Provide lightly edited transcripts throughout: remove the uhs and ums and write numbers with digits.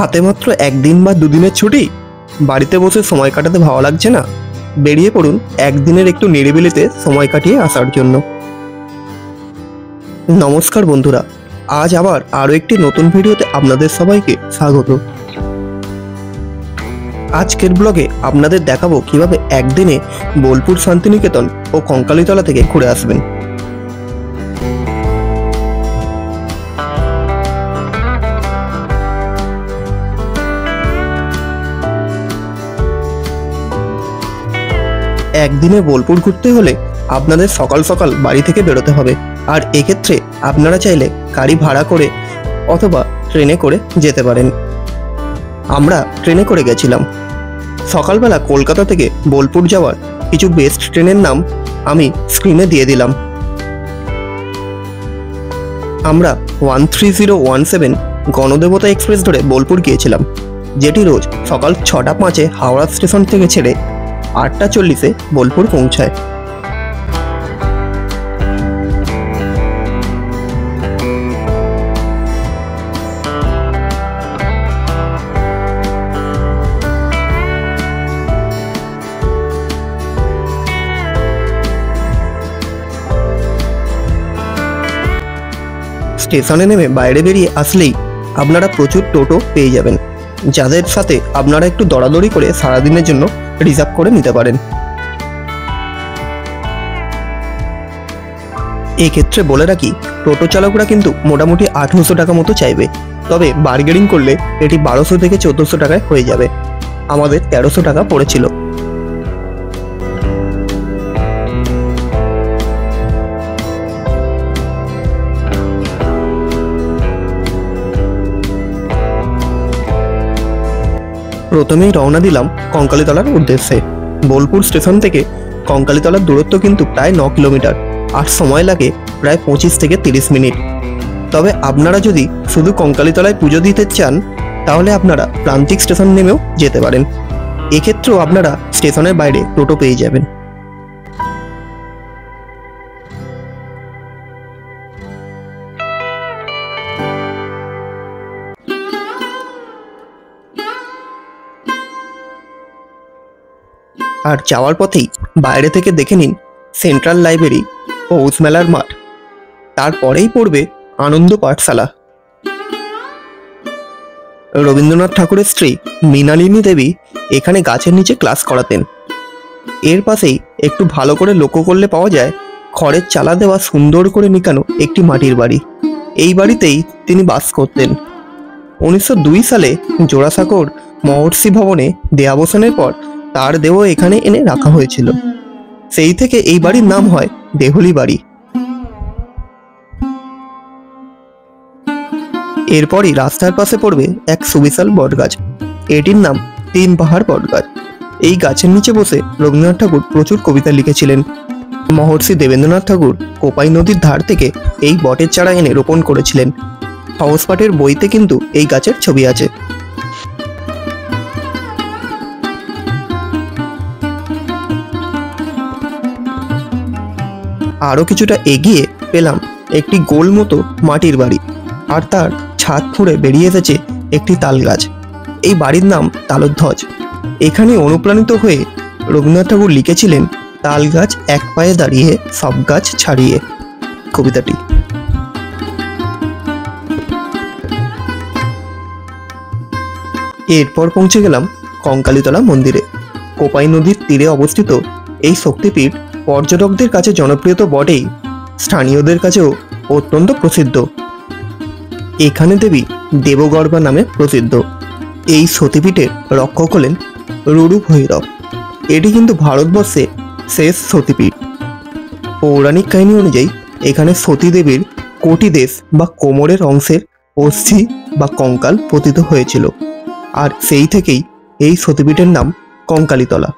হাতে মাত্র একদিন বা দুদিনের ছুটি, বাড়িতে বসে সময় কাটাতে ভালো লাগছে না? বেরিয়ে পড়ুন একদিনের একটু নিরিবিলিতে সময় কাটিয়ে আসার জন্য। নমস্কার বন্ধুরা, আজ আবার আরও একটি নতুন ভিডিওতে আপনাদের সবাইকে স্বাগত। আজকের ব্লগে আপনাদের দেখাবো কিভাবে একদিনে বোলপুর শান্তিনিকেতন ও কঙ্কালীতলা থেকে ঘুরে আসবেন। একদিনে বোলপুর ঘুরতে হলে আপনাদের সকাল সকাল বাড়ি থেকে বেরোতে হবে, আর এক্ষেত্রে আপনারা চাইলে গাড়ি ভাড়া করে অথবা ট্রেনে করে যেতে পারেন। আমরা ট্রেনে করে গেছিলাম। সকালবেলা কলকাতা থেকে বোলপুর যাওয়ার কিছু বেস্ট ট্রেনের নাম আমি স্ক্রিনে দিয়ে দিলাম। আমরা 13017 গণদেবতা এক্সপ্রেস ধরে বোলপুর গিয়েছিলাম, যেটি রোজ সকাল 6:05 হাওড়া স্টেশন থেকে ছেড়ে 8:40 বোলপুর পৌঁছায়। স্টেশনে নেমে বাইরে বেরিয়ে আসলেই আপনারা প্রচুর টোটো পেয়ে যাবেন, যাদের সাথে আপনারা একটু দরাদরি করে সারাদিনের জন্য রিজার্ভ করে নিতে পারেন। এক্ষেত্রে বলে রাখি, টোটো চালকরা কিন্তু মোটামুটি 1800 টাকা মতো চাইবে, তবে বার্গেনিং করলে এটি 1200 থেকে 1400 টাকায় হয়ে যাবে। আমাদের 1300 টাকা পড়েছিল। প্রথমেই রওনা দিলাম কঙ্কালীতলার উদ্দেশ্যে। বোলপুর স্টেশন থেকে কঙ্কালীতলার দূরত্ব কিন্তু প্রায় 9 কিলোমিটার, আর সময় লাগে প্রায় 25 থেকে 30 মিনিট। তবে আপনারা যদি শুধু কঙ্কালীতলায় পুজো দিতে চান, তাহলে আপনারা প্রান্তিক স্টেশন নেমেও যেতে পারেন। এক্ষেত্রেও আপনারা স্টেশনের বাইরে টোটো পেয়ে যাবেন। আর যাওয়ার পথেই বাইরে থেকে দেখে নিন সেন্ট্রাল লাইব্রেরি, পৌষ মেলার মাঠ, তারপরেই পড়বে আনন্দ পাঠশালা। রবীন্দ্রনাথ ঠাকুরের স্ত্রী মৃণালিনী দেবী এখানে গাছের নিচে ক্লাস করাতেন। এর পাশেই একটু ভালো করে লক্ষ্য করলে পাওয়া যায় খড়ের চালা দেওয়া সুন্দর করে নিকানো একটি মাটির বাড়ি। এই বাড়িতেই তিনি বাস করতেন। 1902 সালে জোড়াসাঁকোর মহর্ষি ভবনে দেহাবসানের পর তার দেহ এখানে এনে রাখা হয়েছিল। সেই থেকে এই বাড়ির নাম হয় দেহলি বাড়ি। এরপরই রাস্তার পাশে পড়বে এক সুবিশাল বটগাছ। এটির নাম 3 পাহাড় বটগাছ। এই গাছের নিচে বসে রবীন্দ্রনাথ ঠাকুর প্রচুর কবিতা লিখেছিলেন। মহর্ষি দেবেন্দ্রনাথ ঠাকুর কোপাই নদীর ধার থেকে এই বটের চারা এনে রোপণ করেছিলেন। সহজ পাঠের বইতে কিন্তু এই গাছের ছবি আছে। আরও কিছুটা এগিয়ে পেলাম একটি গোল মতো মাটির বাড়ি, আর তার ছাদ ফুঁড়ে বেরিয়ে এসেছে একটি তাল গাছ। এই বাড়ির নাম তালধ্বজ। এখানে অনুপ্রাণিত হয়ে রবীন্দ্রনাথ ঠাকুর লিখেছিলেন তাল গাছ এক পায়ে দাঁড়িয়ে সব গাছ ছাড়িয়ে কবিতাটি। এরপর পৌঁছে গেলাম কঙ্কালীতলা মন্দিরে। কোপাই নদীর তীরে অবস্থিত এই শক্তিপীঠ পর্যটকদের কাছে জনপ্রিয় তো বটেই, স্থানীয়দের কাছেও অত্যন্ত প্রসিদ্ধ। এখানে দেবী দেবগর্ভা নামে প্রসিদ্ধ। এই সতীপীঠের রক্ষক হলেন রুরু ভৈরব। এটি কিন্তু ভারতবর্ষে শেষ সতীপীঠ। পৌরাণিক কাহিনী অনুযায়ী এখানে সতী দেবীর কোটি দেশ বা কোমরের অংশের অস্থি বা কঙ্কাল পতিত হয়েছিল, আর সেই থেকেই এই সতীপীঠের নাম কঙ্কালীতলা।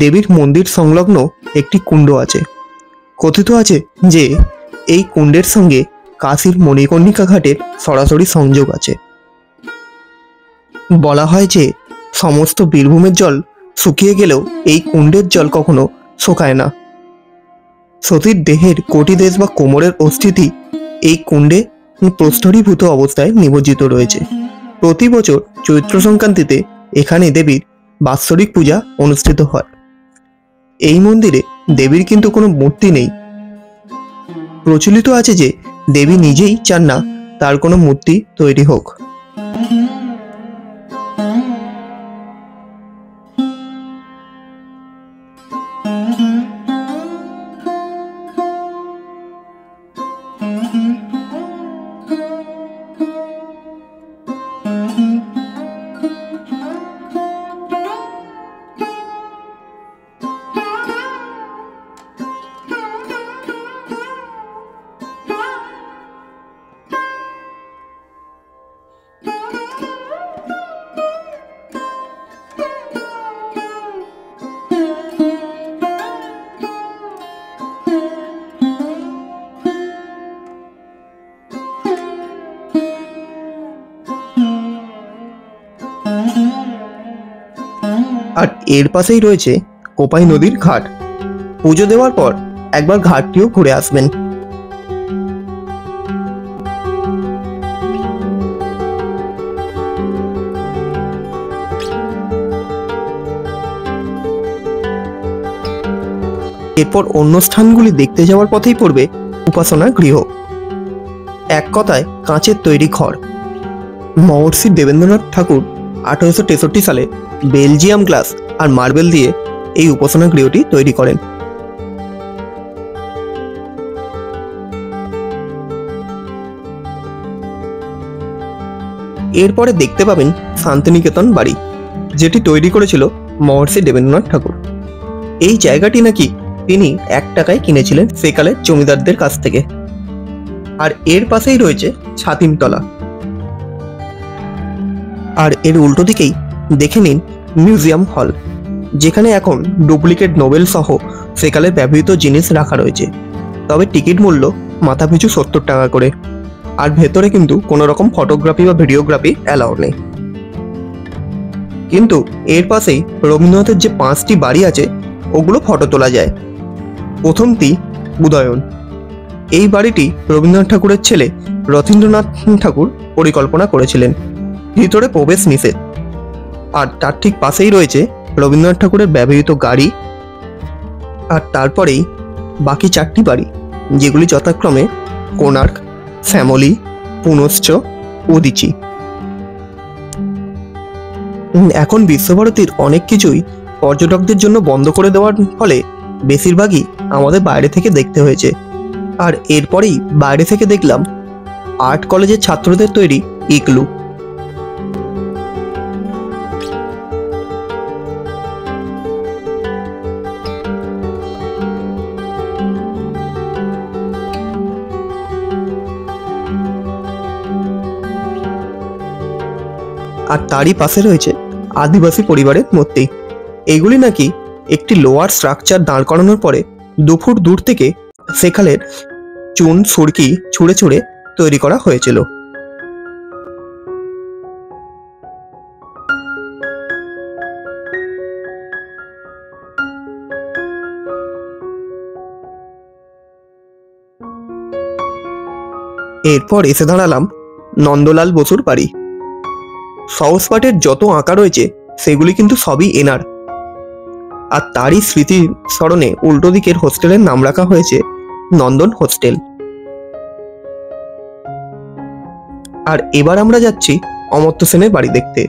দেবীর মন্দির সংলগ্ন একটি কুণ্ড আছে। কথিত আছে যে এই কুণ্ডের সঙ্গে কাশীর মণিকর্ণিকা ঘাটের সরাসরি সংযোগ আছে। বলা হয় যে সমস্ত বীরভূমের জল শুকিয়ে গেলেও এই কুণ্ডের জল কখনো শুকায় না। সতীর দেহের কোটি দেশ বা কোমরের অস্থিতি এই কুণ্ডে প্রস্তরীভূত অবস্থায় নিমজ্জিত রয়েছে। প্রতি বছর চৈত্র সংক্রান্তিতে এখানে দেবীর বাৎসরিক পূজা অনুষ্ঠিত হয়। এই মন্দিরে দেবীর কিন্তু কোনো মূর্তি নেই। প্রচলিত আছে যে দেবী নিজেই চান না তার কোনো মূর্তি তৈরি হোক। আর এর পাশেই রয়েছে কোপাই নদীর ঘাট। পুজো দেওয়ার পর একবার ঘাটটিও ঘুরে আসবেন। এরপর অন্য স্থানগুলি দেখতে যাওয়ার পথেই পড়বে উপাসনা গৃহ। এক কথায় কাঁচের তৈরি ঘর। মহর্ষি দেবেন্দ্রনাথ ঠাকুর 1863 সালে বেলজিয়াম গ্লাস আর মার্বেল দিয়ে এই উপাসনা গৃহটি তৈরি করেন। এরপরে দেখতে পাবেন শান্তিনিকেতন বাড়ি, যেটি তৈরি করেছিল মহর্ষি দেবেন্দ্রনাথ ঠাকুর। এই জায়গাটি নাকি তিনি 1 টাকায় কিনেছিলেন সেকালের জমিদারদের কাছ থেকে। আর এর পাশেই রয়েছে ছাতিমতলা। আর এর উল্টো দিকেই দেখে নিন মিউজিয়াম হল, যেখানে এখন ডুপ্লিকেট নোবেল সহ সেকালের ব্যবহৃত জিনিস রাখা রয়েছে। তবে টিকিট মূল্য মাথাপিছু 70 টাকা করে। আর ভেতরে কিন্তু কোনো রকম ফটোগ্রাফি বা ভিডিওগ্রাফি অ্যালাউ নেই। কিন্তু এর পাশেই রবীন্দ্রনাথের যে 5টি বাড়ি আছে ওগুলো ফটো তোলা যায়। প্রথমটি উদয়ন। এই বাড়িটি রবীন্দ্রনাথ ঠাকুরের ছেলে রথীন্দ্রনাথ ঠাকুর পরিকল্পনা করেছিলেন। ভিতরে প্রবেশ নিষেধ। আর তার ঠিক পাশেই রয়েছে রবীন্দ্রনাথ ঠাকুরের ব্যবহৃত গাড়ি। আর তারপরেই বাকি 4টি বাড়ি, যেগুলি যথাক্রমে কোণার্ক, শ্যামলী, পুনশ্চ, উদীচী। এখন বিশ্বভারতীর অনেক কিছুই পর্যটকদের জন্য বন্ধ করে দেওয়ার ফলে বেশিরভাগই আমাদের বাইরে থেকে দেখতে হয়েছে। আর এরপরেই বাইরে থেকে দেখলাম আর্ট কলেজের ছাত্রদের তৈরি ইগলু। আর তারই পাশে রয়েছে আদিবাসী পরিবারের মূর্তি। এগুলি নাকি একটি লোয়ার স্ট্রাকচার দাঁড় করানোর পরে 2 ফুট দূর থেকে সেকালের চুন সুরকি ছুঁড়ে ছুঁড়ে তৈরি করা হয়েছিল। এরপর এসে দাঁড়ালাম নন্দলাল বসুর বাড়ি। সহজ পাঠের যত আঁকা রয়েছে সেগুলি কিন্তু সবই এনার। আর তারই স্মৃতি স্মরণে উল্টো দিকের হোস্টেলের নাম রাখা হয়েছে নন্দন হোস্টেল। আর এবার আমরা যাচ্ছি অমর্ত্য সেনের বাড়ি দেখতে,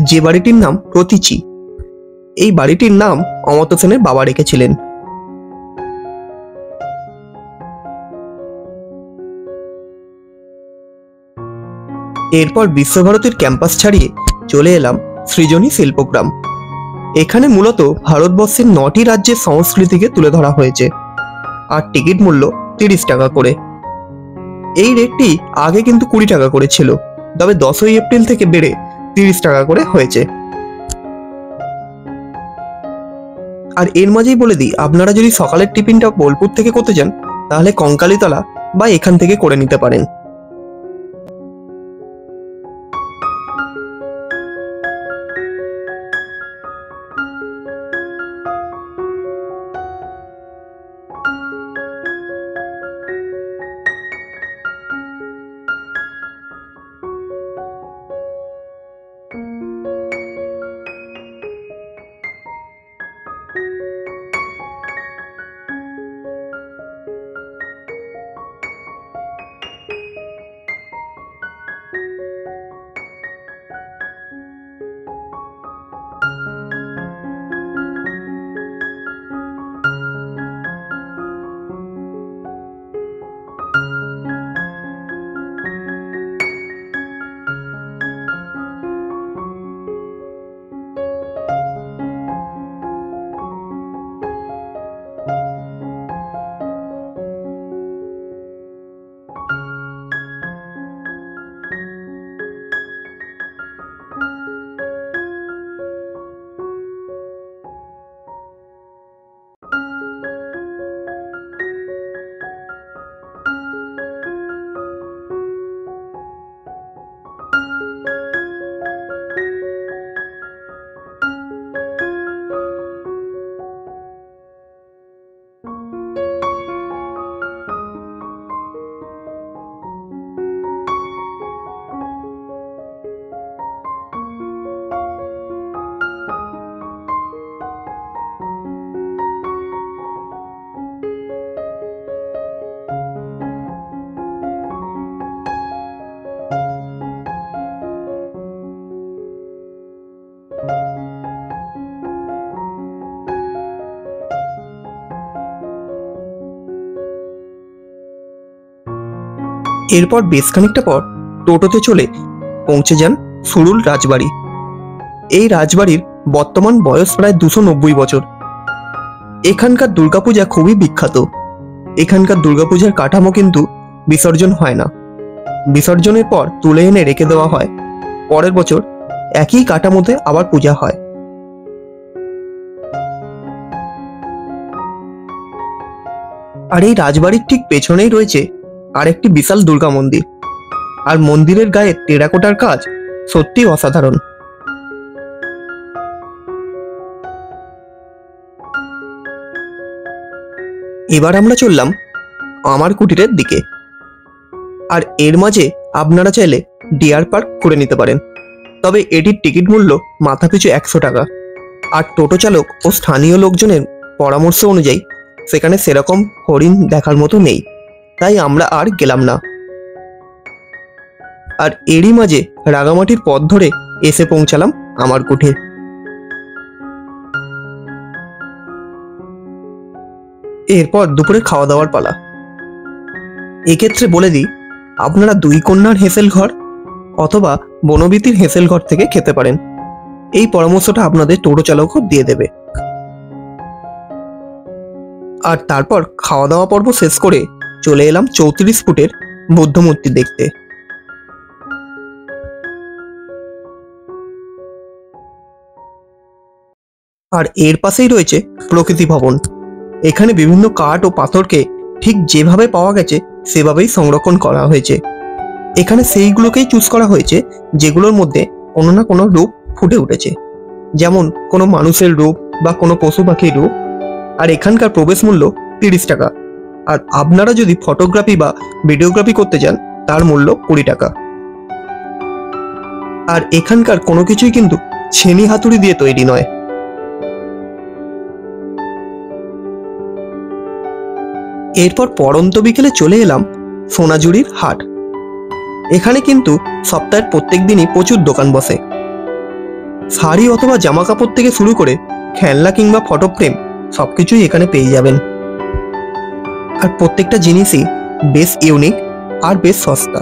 যে বাড়িটির নাম প্রতীচী। এই বাড়িটির নাম অমর্ত্য সেনের বাবা রেখেছিলেন। এরপর বিশ্বভারতীর ক্যাম্পাস ছাড়িয়ে চলে এলাম সৃজনী শিল্পগ্রাম। এখানে মূলত ভারতবর্ষের 9টি রাজ্যের সংস্কৃতিকে তুলে ধরা হয়েছে। আর টিকিট মূল্য 30 টাকা করে। এই রেটটি আগে কিন্তু 20 টাকা করে ছিল, তবে 10ই এপ্রিল থেকে বেড়ে 30 টাকা করে হয়েছে। আর এর মাঝেই বলে দিই, আপনারা যদি সকালের টিফিনটা বোলপুর থেকে করতে চান তাহলে কঙ্কালীতলা বা এখান থেকে করে নিতে পারেন। এরপর বেশ খানিকটা পর টোটোতে চলে পৌঁছে যান সুরুল রাজবাড়ি। এই রাজবাড়ির বর্তমান বয়স প্রায় 290 বছর। এখানকার দুর্গাপূজা খুবই বিখ্যাত। এখানকার দুর্গাপূজার কাঠামো কিন্তু বিসর্জন হয় না, বিসর্জনের পর তুলে এনে রেখে দেওয়া হয়, পরের বছর একই কাঠামোতে আবার পূজা হয়। আর এই রাজবাড়ির ঠিক পেছনেই রয়েছে আরেকটি বিশাল দুর্গা মন্দির, আর মন্দিরের গায়ে টেরাকোটার কাজ সত্যি অসাধারণ। এবার আমরা চললাম আমার কুটিরের দিকে। আর এর মাঝে আপনারা চাইলে ডিয়ার পার্ক করে নিতে পারেন, তবে এটির টিকিট মূল্য মাথাপিছু 100 টাকা। আর টোটো চালক ও স্থানীয় লোকজনের পরামর্শ অনুযায়ী সেখানে সেরকম হরিণ দেখার মতো নেই, তাই আমরা আর গেলাম না। আর এরই মাঝে রাঙামাটির পথ ধরে এসে পৌঁছালাম আমার কুঠির। এরপর দুপুরে খাওয়া দাওয়ার পালা। এক্ষেত্রে বলে দিই, আপনারা 2 কন্যার হেসেল ঘর অথবা বনবীতির হেসেল ঘর থেকে খেতে পারেন। এই পরামর্শটা আপনাদের টোটো চালকও দিয়ে দেবে। আর তারপর খাওয়া দাওয়া পর্ব শেষ করে চলে এলাম 34 ফুটের বুদ্ধ মূর্তি দেখতে। আর এর পাশেই রয়েছে প্রকৃতি ভবন। এখানে বিভিন্ন কাঠ ও পাথরকে ঠিক যেভাবে পাওয়া গেছে সেভাবেই সংরক্ষণ করা হয়েছে। এখানে সেইগুলোকেই চুজ করা হয়েছে যেগুলোর মধ্যে কোনো না কোনো রূপ ফুটে উঠেছে, যেমন কোনো মানুষের রূপ বা কোনো পশু পাখির রূপ। আর এখানকার প্রবেশ মূল্য 30 টাকা। আর আপনারা যদি ফটোগ্রাফি বা ভিডিওগ্রাফি করতে চান তার মূল্য 20 টাকা। আর এখানকার কোনো কিছুই কিন্তু ছেনি হাতুড়ি দিয়ে তৈরি নয়। এরপর পড়ন্ত বিকেলে চলে এলাম সোনাঝুরির হাট। এখানে কিন্তু সপ্তাহের প্রত্যেক দিনই প্রচুর দোকান বসে। শাড়ি অথবা জামা কাপড় থেকে শুরু করে খেলনা কিংবা ফটো ফ্রেম সবকিছুই এখানে পেয়ে যাবেন। আর প্রত্যেকটা জিনিসই বেশ ইউনিক আর বেশ সস্তা।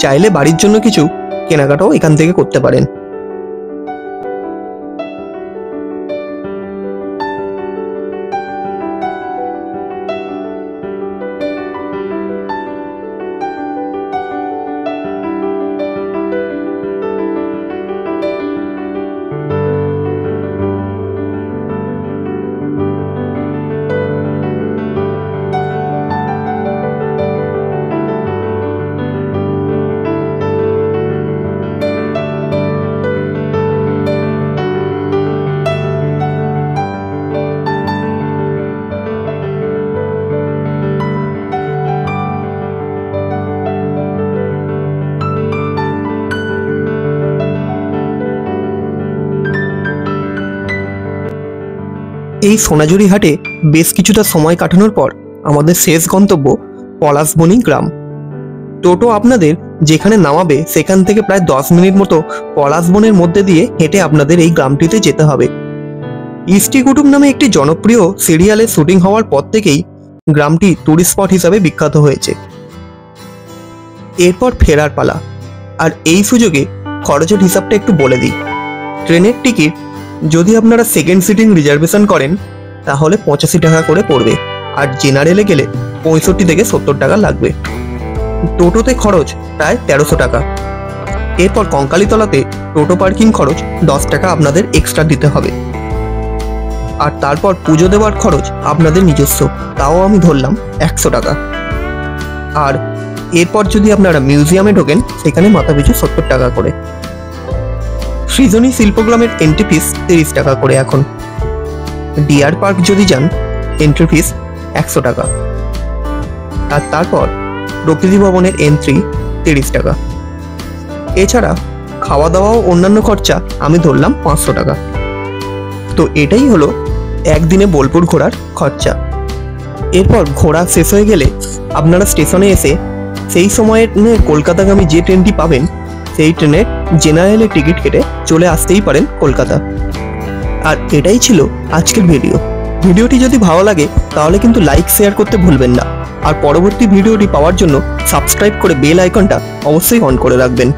চাইলে বাড়ির জন্য কিছু কেনাকাটাও এখান থেকে করতে পারেন। এই সোনাঝুরি হাটে বেশ কিছুটা সময় কাটানোর পর আমাদের শেষ গন্তব্য পলাশবনি গ্রাম। টোটো আপনাদের যেখানে নামাবে সেখান থেকে প্রায় 10 মিনিট মতো পলাশবনের মধ্যে দিয়ে হেঁটে আপনাদের এই গ্রামটিতে যেতে হবে। ইষ্টি কুটুম নামে একটি জনপ্রিয় সিরিয়ালের শুটিং হওয়ার পর থেকেই গ্রামটি টুরিস্ট স্পট হিসাবে বিখ্যাত হয়েছে। এরপর ফেরার পালা। আর এই সুযোগে খরচের হিসাবটা একটু বলে দিই। ট্রেনের টিকিট যদি আপনারা সেকেন্ড সিটিং রিজার্ভেশন করেন তাহলে 85 টাকা করে পড়বে, আর জেনারেলে গেলে 65 থেকে 70 টাকা লাগবে। টোটোতে খরচ প্রায় 1300 টাকা। এরপর কঙ্কালীতলাতে টোটো পার্কিং খরচ 10 টাকা আপনাদের এক্সট্রা দিতে হবে। আর তারপর পুজো দেওয়ার খরচ আপনাদের নিজস্ব, তাও আমি ধরলাম 100 টাকা। আর এরপর যদি আপনারা মিউজিয়ামে ঢোকেন সেখানে মাথাপিছু 70 টাকা করে। সৃজনী শিল্পগ্রামের এন্ট্রি ফিস 30 টাকা করে এখন। ডিয়ার পার্ক যদি যান এন্ট্রি ফিস 100 টাকা। আর তারপর প্রকৃতি ভবনের এন্ট্রি 30 টাকা। এছাড়া খাওয়া দাওয়া ও অন্যান্য খরচা আমি ধরলাম 500 টাকা। তো এটাই হলো একদিনে বোলপুর ঘোরার খরচা। এরপর ঘোরা শেষ হয়ে গেলে আপনারা স্টেশনে এসে সেই সময়ের কলকাতাগামী যে ট্রেনটি পাবেন সেই ট্রেনের জেনারেলে টিকিট কেটে চলে আসতেই পারেন কলকাতা। আর এটাই ছিল আজকের ভিডিও। ভিডিওটি যদি ভালো লাগে তাহলে কিন্তু লাইক শেয়ার করতে ভুলবেন না। আর পরবর্তী ভিডিওটি পাওয়ার জন্য সাবস্ক্রাইব করে বেল আইকনটা অবশ্যই অন করে রাখবেন।